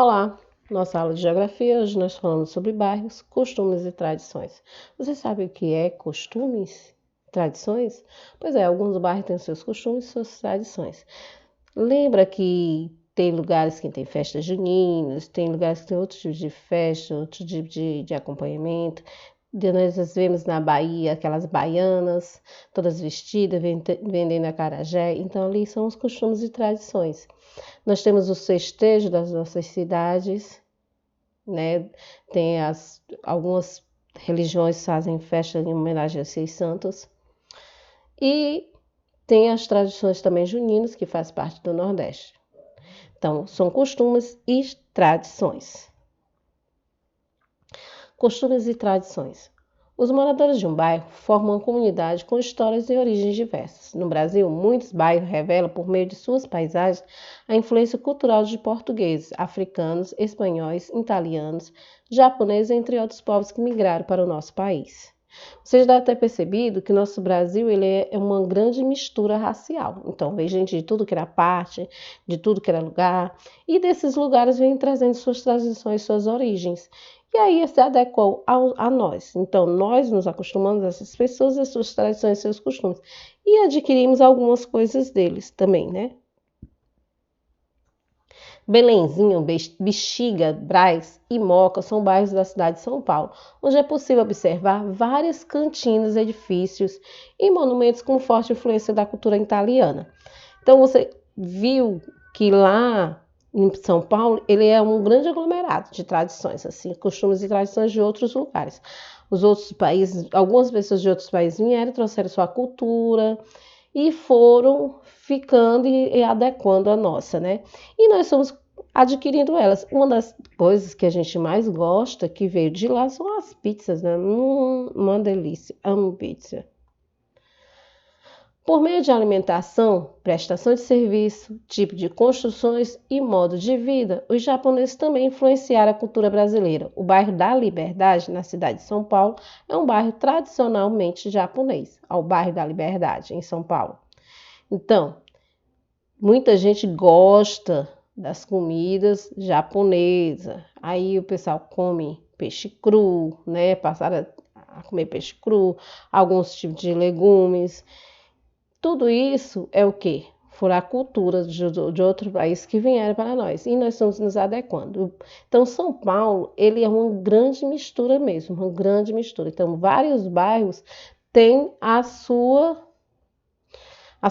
Olá, nossa aula de geografia, hoje nós falamos sobre bairros, costumes e tradições. Você sabe o que é costumes? Tradições? Pois é, alguns bairros têm seus costumes e suas tradições. Lembra que tem lugares que tem festas juninas, tem lugares que tem outros tipos de festa, outro tipo de acompanhamento. Nós vemos na Bahia aquelas baianas, todas vestidas, vendendo acarajé. Então, ali são os costumes e tradições. Nós temos os festejos das nossas cidades, né? Algumas religiões fazem festa em homenagem aos seus santos. E tem as tradições também juninas, que faz parte do Nordeste. Então, são costumes e tradições. Costumes e tradições. Os moradores de um bairro formam uma comunidade com histórias e origens diversas. No Brasil, muitos bairros revelam, por meio de suas paisagens, a influência cultural de portugueses, africanos, espanhóis, italianos, japoneses, entre outros povos que migraram para o nosso país. Vocês devem ter percebido que nosso Brasil ele é uma grande mistura racial. Então, vem gente de tudo que era parte, de tudo que era lugar, e desses lugares vem trazendo suas tradições, suas origens. E aí se adequou a nós. Então, nós nos acostumamos a essas pessoas, as suas tradições, seus costumes. E adquirimos algumas coisas deles também, né? Belenzinho, Bexiga, Brás e Moca são bairros da cidade de São Paulo, onde é possível observar várias cantinas, edifícios e monumentos com forte influência da cultura italiana. Então, você viu que lá em São Paulo, ele é um grande aglomerado de tradições, assim, costumes e tradições de outros lugares. Os outros países, algumas pessoas de outros países vieram, trouxeram sua cultura e foram ficando e adequando a nossa, né? E nós somos adquirindo elas. Uma das coisas que a gente mais gosta, que veio de lá, são as pizzas, né? Uma delícia, amo pizza. Por meio de alimentação, prestação de serviço, tipo de construções e modo de vida, os japoneses também influenciaram a cultura brasileira. O bairro da Liberdade, na cidade de São Paulo, é um bairro tradicionalmente japonês, ao bairro da Liberdade, em São Paulo. Então, muita gente gosta das comidas japonesas. Aí o pessoal come peixe cru, né? Passaram a comer peixe cru, alguns tipos de legumes. Tudo isso é o quê? Foram a cultura de outro país que vieram para nós e nós estamos nos adequando. Então, São Paulo, ele é uma grande mistura mesmo, uma grande mistura. Então, vários bairros têm as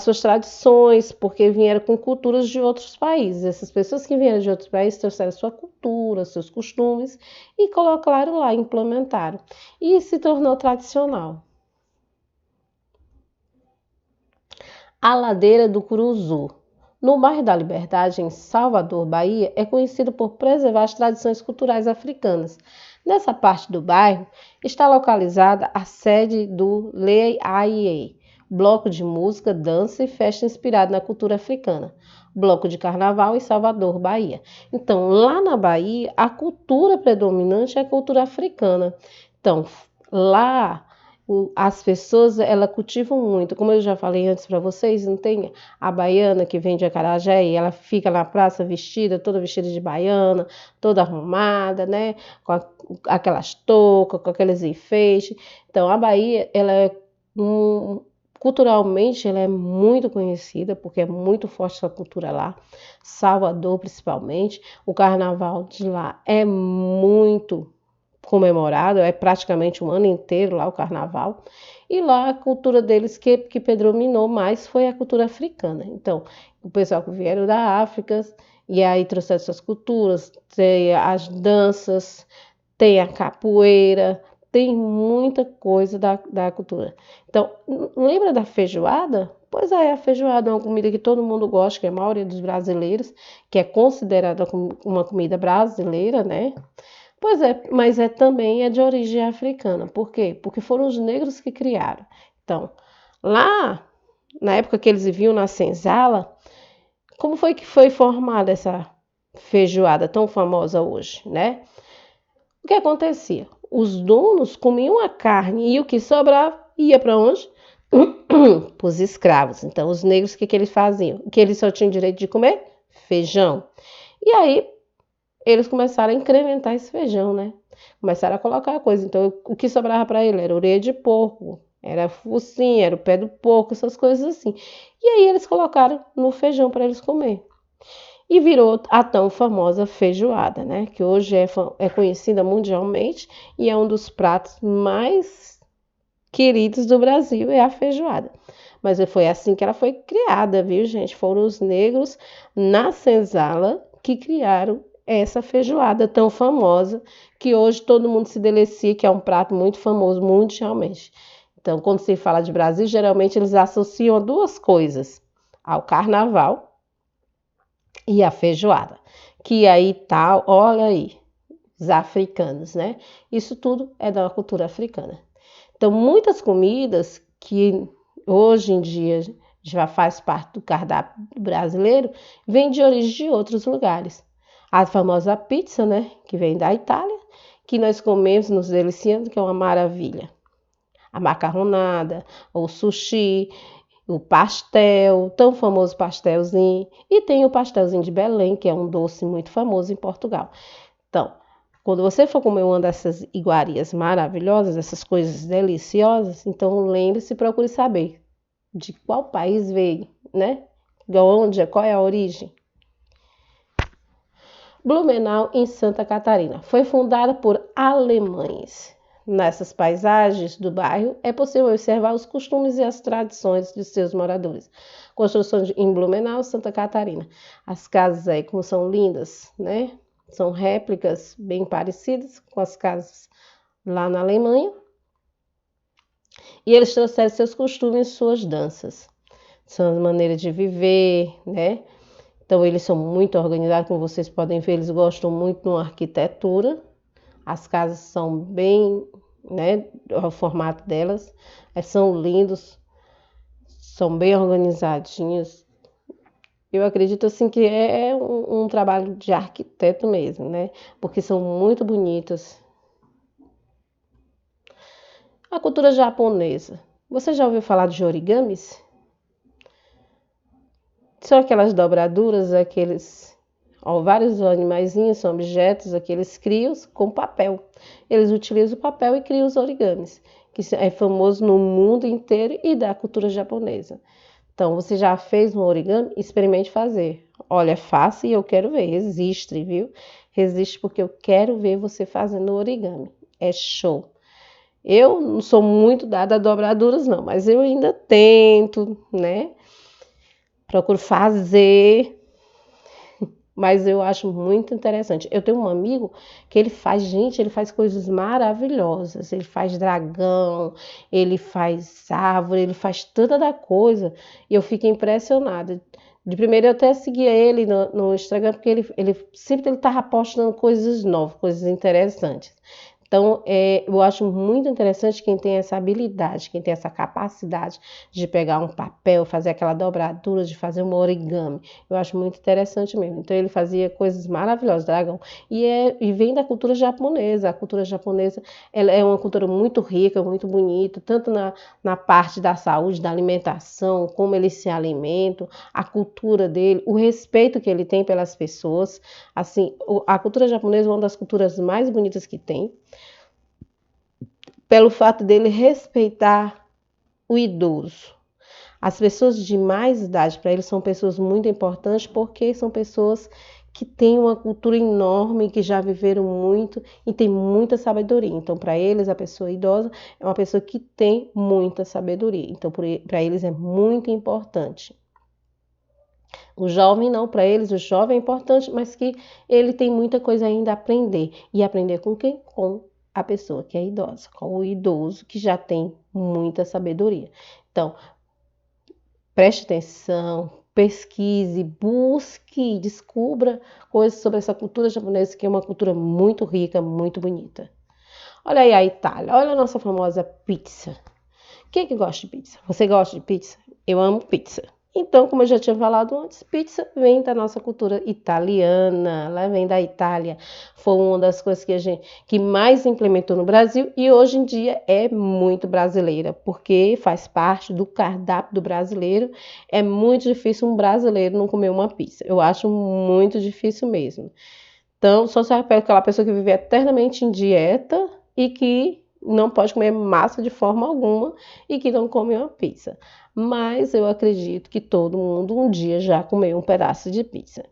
suas tradições, porque vieram com culturas de outros países. Essas pessoas que vieram de outros países trouxeram sua cultura, seus costumes e colocaram lá, implementaram. E se tornou tradicional. A Ladeira do Curuzu. No bairro da Liberdade, em Salvador, Bahia, é conhecido por preservar as tradições culturais africanas. Nessa parte do bairro está localizada a sede do LEAIE, bloco de música, dança e festa inspirado na cultura africana. Bloco de carnaval em Salvador, Bahia. Então, lá na Bahia, a cultura predominante é a cultura africana. Então, lá as pessoas, elas cultivam muito, como eu já falei antes para vocês, não tem a baiana que vende acarajé e ela fica na praça vestida, toda vestida de baiana, toda arrumada, né, aquelas toucas, com aqueles enfeites. Então, a Bahia, ela é, culturalmente, ela é muito conhecida, porque é muito forte essa cultura lá, Salvador principalmente, o carnaval de lá é muito comemorado, é praticamente um ano inteiro lá o carnaval, e lá a cultura deles que predominou mais foi a cultura africana. Então, o pessoal que vieram da África, e aí trouxeram suas culturas, tem as danças, tem a capoeira, tem muita coisa da cultura. Então, lembra da feijoada? Pois é, a feijoada é uma comida que todo mundo gosta, que é a maioria dos brasileiros, que é considerada uma comida brasileira, né? Pois é, mas também é de origem africana. Por quê? Porque foram os negros que criaram. Então, lá, na época que eles viviam na senzala, como foi que foi formada essa feijoada tão famosa hoje, né? O que acontecia? Os donos comiam a carne e o que sobrava ia para onde? Para os escravos. Então, os negros, o que eles faziam? Que eles só tinham direito de comer? Feijão. E aí, eles começaram a incrementar esse feijão, né? Começaram a colocar coisa. Então, o que sobrava para ele era orelha de porco, era focinho, era o pé do porco, essas coisas assim. E aí eles colocaram no feijão para eles comer. E virou a tão famosa feijoada, né? Que hoje é conhecida mundialmente e é um dos pratos mais queridos do Brasil, é a feijoada. Mas foi assim que ela foi criada, viu, gente? Foram os negros na senzala que criaram essa feijoada tão famosa, que hoje todo mundo se delicia, que é um prato muito famoso mundialmente. Então, quando se fala de Brasil, geralmente eles associam duas coisas, ao carnaval e a feijoada. Que aí tá, olha aí, os africanos, né? Isso tudo é da cultura africana. Então, muitas comidas que hoje em dia já faz parte do cardápio brasileiro vêm de origem de outros lugares. A famosa pizza, né? Que vem da Itália, que nós comemos, nos deliciando, que é uma maravilha. A macarronada, o sushi, o pastel, tão famoso pastelzinho, e tem o pastelzinho de Belém, que é um doce muito famoso em Portugal. Então, quando você for comer uma dessas iguarias maravilhosas, essas coisas deliciosas, então lembre-se e procure saber de qual país veio, né? De onde, qual é a origem. Blumenau, em Santa Catarina, foi fundada por alemães. Nessas paisagens do bairro, é possível observar os costumes e as tradições de seus moradores. Construção em Blumenau, Santa Catarina. As casas aí, como são lindas, né? São réplicas bem parecidas com as casas lá na Alemanha. E eles trouxeram seus costumes e suas danças. São maneiras de viver, né? Então, eles são muito organizados, como vocês podem ver, eles gostam muito de uma arquitetura. As casas são bem, né, o formato delas, são lindos, são bem organizadinhos. Eu acredito assim que é um trabalho de arquiteto mesmo, né? Porque são muito bonitas. A cultura japonesa. Você já ouviu falar de origamis? São aquelas dobraduras, vários animaizinhos, são objetos, aqueles crios com papel. Eles utilizam o papel e criam os origamis, que é famoso no mundo inteiro e da cultura japonesa. Então, você já fez um origami? Experimente fazer. Olha, é fácil e eu quero ver. Resiste, viu? Resiste porque eu quero ver você fazendo origami. É show. Eu não sou muito dada a dobraduras, não, mas eu ainda tento, né? Procuro fazer, mas eu acho muito interessante. Eu tenho um amigo que ele faz coisas maravilhosas. Ele faz dragão, ele faz árvore, ele faz tanta da coisa e eu fico impressionada. De primeiro eu até seguia ele no Instagram porque ele sempre estava postando coisas novas, coisas interessantes. Então, eu acho muito interessante quem tem essa habilidade, quem tem essa capacidade de pegar um papel, fazer aquela dobradura, de fazer um origami. Eu acho muito interessante mesmo. Então, ele fazia coisas maravilhosas, dragão. E vem da cultura japonesa. A cultura japonesa ela é uma cultura muito rica, muito bonita, tanto na parte da saúde, da alimentação, como eles se alimentam, a cultura dele, o respeito que ele tem pelas pessoas. Assim, a cultura japonesa é uma das culturas mais bonitas que tem, pelo fato dele respeitar o idoso. As pessoas de mais idade, para eles, são pessoas muito importantes porque são pessoas que têm uma cultura enorme, que já viveram muito e têm muita sabedoria. Então, para eles, a pessoa idosa é uma pessoa que tem muita sabedoria. Então, para eles é muito importante. O jovem não, para eles o jovem é importante, mas que ele tem muita coisa ainda a aprender. E aprender com quem? Com a pessoa que é idosa, com o idoso que já tem muita sabedoria. Então, preste atenção, pesquise, busque, descubra coisas sobre essa cultura japonesa, que é uma cultura muito rica, muito bonita. Olha aí a Itália, olha a nossa famosa pizza. Quem é que gosta de pizza? Você gosta de pizza? Eu amo pizza. Então, como eu já tinha falado antes, pizza vem da nossa cultura italiana, ela vem da Itália. Foi uma das coisas que mais implementou no Brasil e hoje em dia é muito brasileira, porque faz parte do cardápio do brasileiro. É muito difícil um brasileiro não comer uma pizza. Eu acho muito difícil mesmo. Então, só serve para aquela pessoa que vive eternamente em dieta e que não pode comer massa de forma alguma e que não come uma pizza. Mas eu acredito que todo mundo um dia já comeu um pedaço de pizza.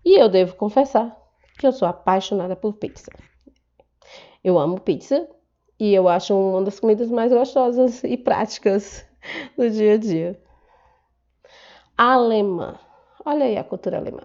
E eu devo confessar que eu sou apaixonada por pizza. Eu amo pizza e eu acho uma das comidas mais gostosas e práticas do dia a dia. Alemã. Olha aí a cultura alemã.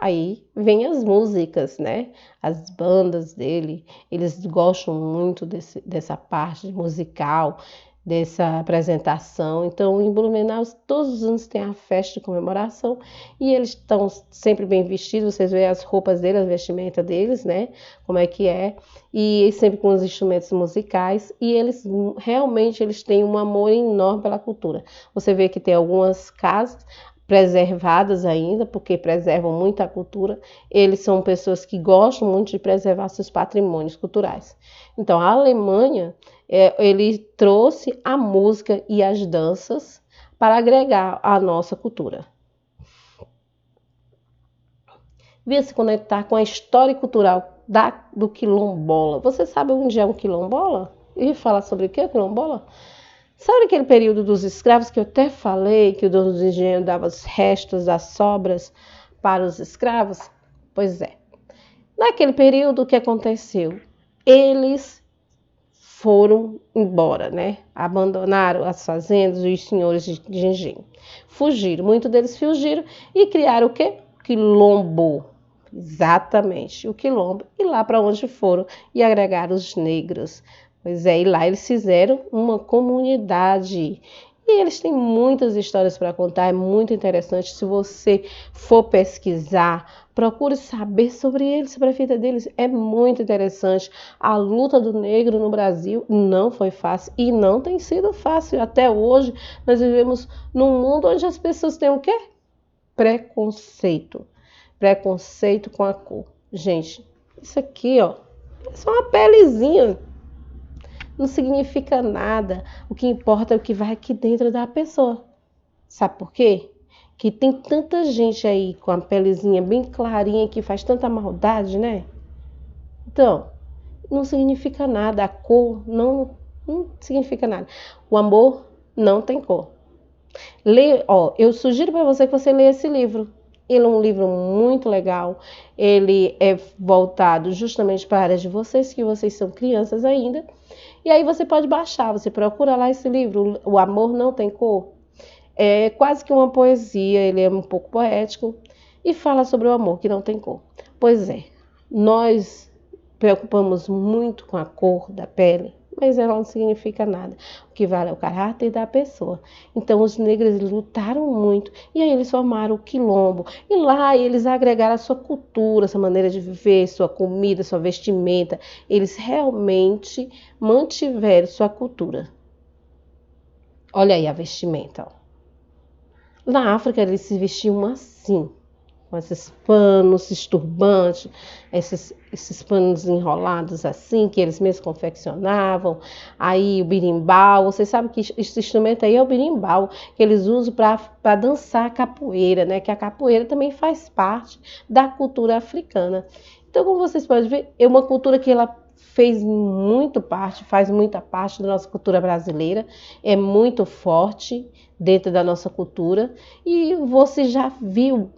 Aí vem as músicas, né? As bandas dele, eles gostam muito dessa parte musical, dessa apresentação. Então, em Blumenau, todos os anos tem a festa de comemoração e eles estão sempre bem vestidos. Vocês veem as roupas deles, a vestimenta deles, né? Como é que é. E sempre com os instrumentos musicais. E eles realmente eles têm um amor enorme pela cultura. Você vê que tem algumas casas preservadas ainda, porque preservam muito a cultura. Eles são pessoas que gostam muito de preservar seus patrimônios culturais. Então, a Alemanha, ele trouxe a música e as danças para agregar à nossa cultura. Via se conectar com a história cultural do quilombola. Você sabe onde é um quilombola? E falar sobre o que é quilombola? Sabe aquele período dos escravos que eu até falei, que o dono do engenho dava os restos, as sobras para os escravos? Pois é. Naquele período, o que aconteceu? Eles foram embora, né? Abandonaram as fazendas e os senhores de engenho. Fugiram, muitos deles fugiram e criaram o quê? Quilombo. Exatamente, o quilombo. E lá para onde foram e agregaram os negros. Pois é, e lá eles fizeram uma comunidade. E eles têm muitas histórias para contar, é muito interessante. Se você for pesquisar, procure saber sobre eles, sobre a vida deles. É muito interessante. A luta do negro no Brasil não foi fácil e não tem sido fácil. Até hoje, nós vivemos num mundo onde as pessoas têm o quê? Preconceito. Preconceito com a cor. Gente, isso aqui, ó, é só uma pelezinha. Não significa nada. O que importa é o que vai aqui dentro da pessoa. Sabe por quê? Que tem tanta gente aí com a pelezinha bem clarinha que faz tanta maldade, né? Então, não significa nada. A cor não significa nada. O amor não tem cor. Eu sugiro para você que você leia esse livro. Ele é um livro muito legal. Ele é voltado justamente para a área de vocês, que vocês são crianças ainda. E aí você pode baixar, você procura lá esse livro, O Amor Não Tem Cor. É quase que uma poesia, ele é um pouco poético e fala sobre o amor que não tem cor. Pois é, nós preocupamos muito com a cor da pele, mas ela não significa nada. O que vale é o caráter da pessoa. Então os negros eles lutaram muito e aí eles formaram o quilombo. E lá eles agregaram a sua cultura, sua maneira de viver, sua comida, sua vestimenta. Eles realmente mantiveram sua cultura. Olha aí a vestimenta, ó. Na África eles se vestiam assim, com esses panos, esses turbantes, esses panos enrolados assim, que eles mesmos confeccionavam. Aí o birimbau, você sabe que esse instrumento aí é o birimbau, que eles usam para dançar a capoeira, né? Que a capoeira também faz parte da cultura africana. Então, como vocês podem ver, é uma cultura que ela faz muita parte da nossa cultura brasileira, é muito forte dentro da nossa cultura. E você já viu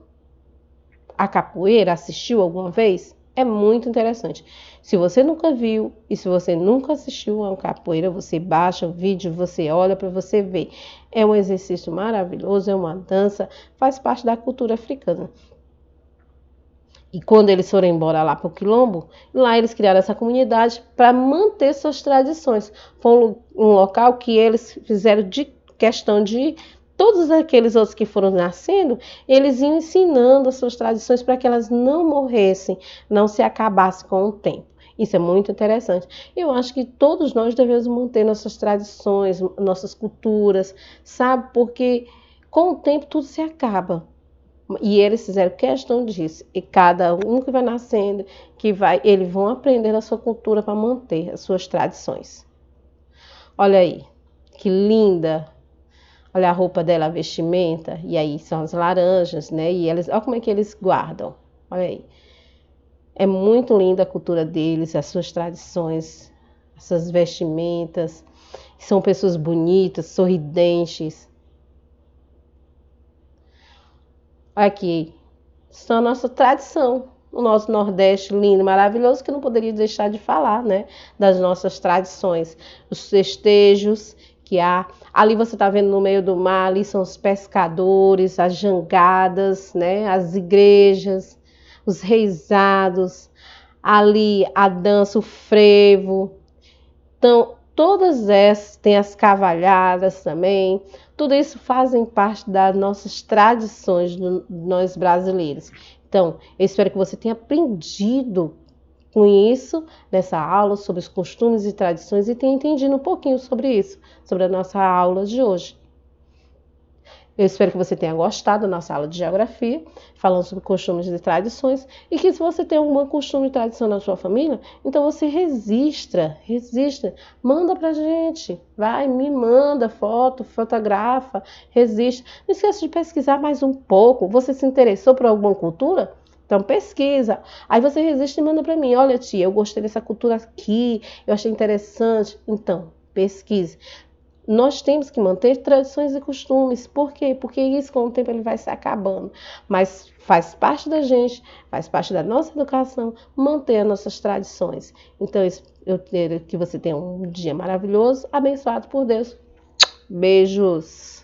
a capoeira? Assistiu alguma vez? É muito interessante. Se você nunca viu e se você nunca assistiu a uma capoeira, você baixa o vídeo, você olha para você ver. É um exercício maravilhoso, é uma dança, faz parte da cultura africana. E quando eles foram embora lá para o Quilombo, lá eles criaram essa comunidade para manter suas tradições. Foi um local que eles fizeram de questão de todos aqueles outros que foram nascendo, eles iam ensinando as suas tradições para que elas não morressem, não se acabassem com o tempo. Isso é muito interessante. Eu acho que todos nós devemos manter nossas tradições, nossas culturas, sabe? Porque com o tempo tudo se acaba. E eles fizeram questão disso. E cada um que vai nascendo, eles vão aprender a sua cultura para manter as suas tradições. Olha aí, que linda! Olha a roupa dela, a vestimenta. E aí são as laranjas, né? E eles, olha como é que eles guardam. Olha aí. É muito linda a cultura deles, as suas tradições, as suas vestimentas. São pessoas bonitas, sorridentes. Aqui, são a nossa tradição, o nosso Nordeste lindo, maravilhoso, que eu não poderia deixar de falar, né? Das nossas tradições, os festejos que há. Ali você está vendo no meio do mar, ali são os pescadores, as jangadas, né? As igrejas, os reisados, ali a dança, o frevo. Então, todas essas, tem as cavalhadas também, tudo isso fazem parte das nossas tradições, nós brasileiros. Então, eu espero que você tenha aprendido com isso nessa aula sobre os costumes e tradições e tenha entendido um pouquinho sobre isso, sobre a nossa aula de hoje. Eu espero que você tenha gostado da nossa aula de geografia, falando sobre costumes e tradições, e que se você tem algum costume e tradição na sua família, então você registra, manda pra gente, vai, me manda foto, fotografa, registra. Não esqueça de pesquisar mais um pouco. Você se interessou por alguma cultura? Então pesquisa. Aí você registra e manda para mim. Olha, tia, eu gostei dessa cultura aqui, eu achei interessante. Então, pesquise. Nós temos que manter tradições e costumes. Por quê? Porque isso com o tempo ele vai se acabando. Mas faz parte da gente, faz parte da nossa educação manter as nossas tradições. Então eu quero que você tenha um dia maravilhoso, abençoado por Deus. Beijos!